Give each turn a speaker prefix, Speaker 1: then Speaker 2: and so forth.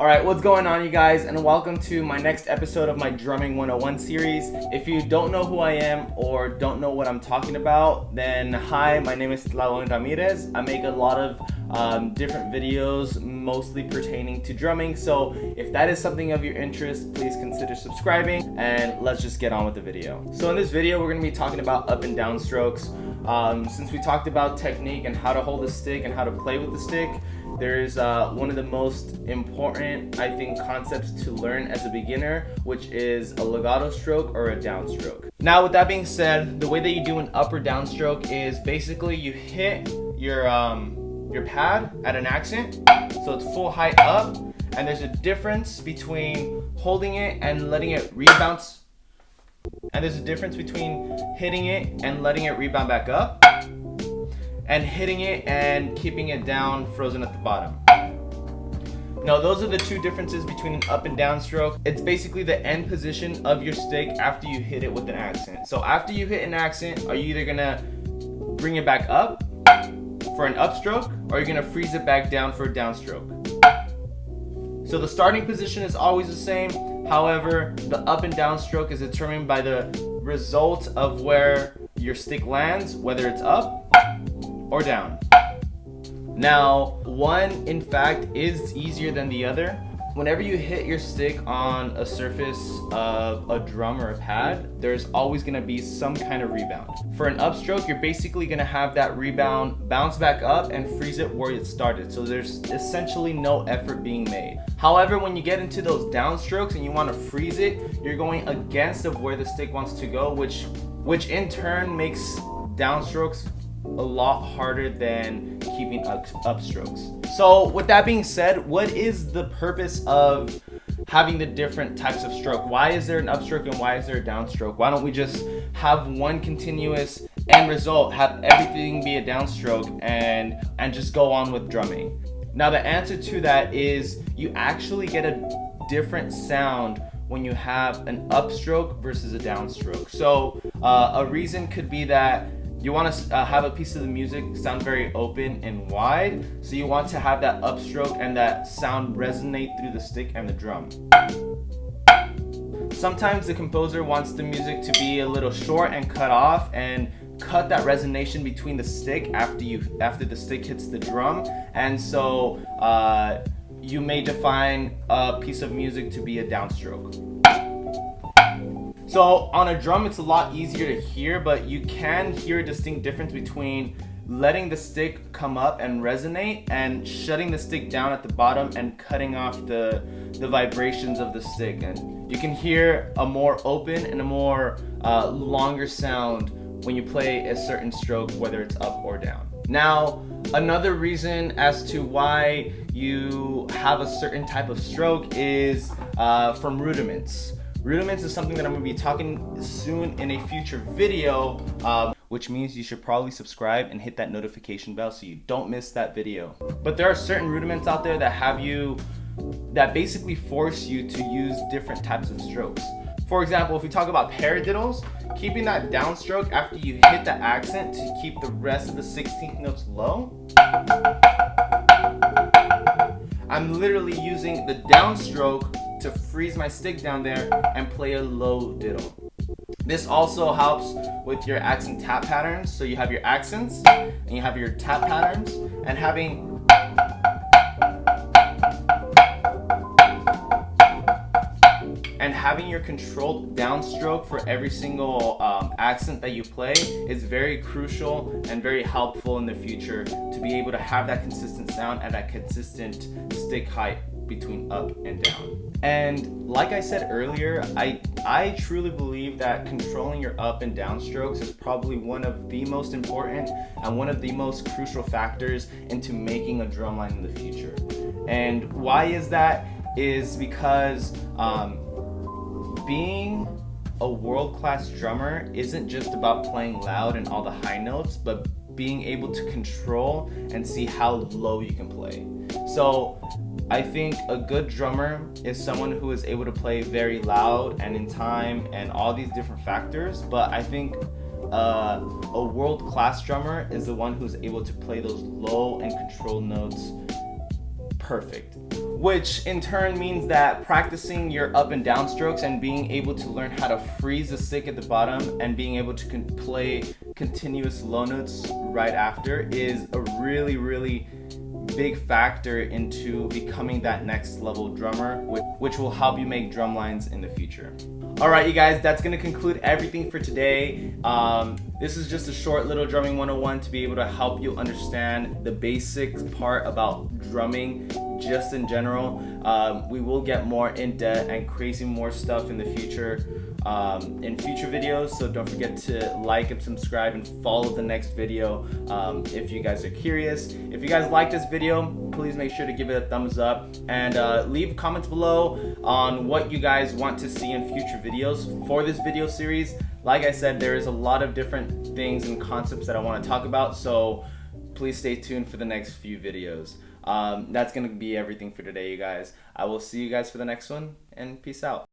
Speaker 1: Alright, what's going on, you guys, and welcome to my next episode of my Drumming 101 series. If you don't know who I am or don't know what I'm talking about, then hi, my name is Tlalollin Ramirez. I make a lot of different videos, mostly pertaining to drumming, so if that is something of your interest, please consider subscribing, and let's just get on with the video. So in this video, we're going to be talking about up and down strokes. Since we talked about technique and how to hold the stick and how to play with the stick, there's one of the most important, I think, concepts to learn as a beginner, which is a legato stroke or a downstroke. Now, with that being said, the way that you do an up or down stroke is basically you hit your pad at an accent, so it's full height up, and there's a difference between holding it and letting it rebound. And there's a difference between hitting it and letting it rebound back up, and hitting it and keeping it down frozen at the bottom. Now, those are the two differences between an up and down stroke. It's basically the end position of your stick after you hit it with an accent. So after you hit an accent, are you either gonna bring it back up for an upstroke, or you're gonna freeze it back down for a downstroke? So the starting position is always the same. However, the up and down stroke is determined by the result of where your stick lands, whether it's up or down. Now, one in fact is easier than the other. Whenever you hit your stick on a surface of a drum or a pad, there's always gonna be some kind of rebound. For an upstroke, you're basically gonna have that rebound bounce back up and freeze it where it started. So there's essentially no effort being made. However, when you get into those downstrokes and you wanna freeze it, you're going against of where the stick wants to go, which in turn makes downstrokes a lot harder than keeping upstrokes. So with that being said, what is the purpose of having the different types of stroke? Why is there an upstroke and why is there a downstroke? Why don't we just have one continuous end result, have everything be a downstroke, and just go on with drumming? Now, the answer to that is you actually get a different sound when you have an upstroke versus a downstroke. So a reason could be that you want to have a piece of the music sound very open and wide, so you want to have that upstroke and that sound resonate through the stick and the drum. Sometimes the composer wants the music to be a little short and cut off and cut that resonation between the stick after the stick hits the drum, and so you may define a piece of music to be a downstroke. So on a drum, it's a lot easier to hear, but you can hear a distinct difference between letting the stick come up and resonate and shutting the stick down at the bottom and cutting off the vibrations of the stick. And you can hear a more open and a more longer sound when you play a certain stroke, whether it's up or down. Now, another reason as to why you have a certain type of stroke is from rudiments. Rudiments is something that I'm going to be talking soon in a future video, which means you should probably subscribe and hit that notification bell so you don't miss that video. But there are certain rudiments out there that basically force you to use different types of strokes. For example, if we talk about paradiddles, keeping that downstroke after you hit the accent to keep the rest of the 16th notes low, I'm literally using the downstroke to freeze my stick down there and play a low diddle. This also helps with your accent tap patterns. So you have your accents and you have your tap patterns, and having your controlled downstroke for every single accent that you play is very crucial and very helpful in the future to be able to have that consistent sound and that consistent stick height between up and down. And like I said earlier, I truly believe that controlling your up and down strokes is probably one of the most important and one of the most crucial factors into making a drum line in the future. And why is that? Is because being a world-class drummer isn't just about playing loud and all the high notes, but being able to control and see how low you can play. So I think a good drummer is someone who is able to play very loud and in time and all these different factors, but I think a world-class drummer is the one who's able to play those low and controlled notes perfect. which in turn means that practicing your up and down strokes and being able to learn how to freeze the stick at the bottom and being able to play continuous low notes right after is a really big factor into becoming that next level drummer, which will help you make drum lines in the future. Alright, you guys, that's going to conclude everything for today. This is just a short little drumming 101 to be able to help you understand the basic part about drumming just in general. We will get more in depth and crazy more stuff in the future, in future videos, so don't forget to like and subscribe and follow the next video if you guys are curious. If you guys like this video, please make sure to give it a thumbs up and leave comments below on what you guys want to see in future videos for this video series. Like I said, there is a lot of different things and concepts that I want to talk about, so please stay tuned for the next few videos. That's going to be everything for today, you guys. I will see you guys for the next one, and peace out.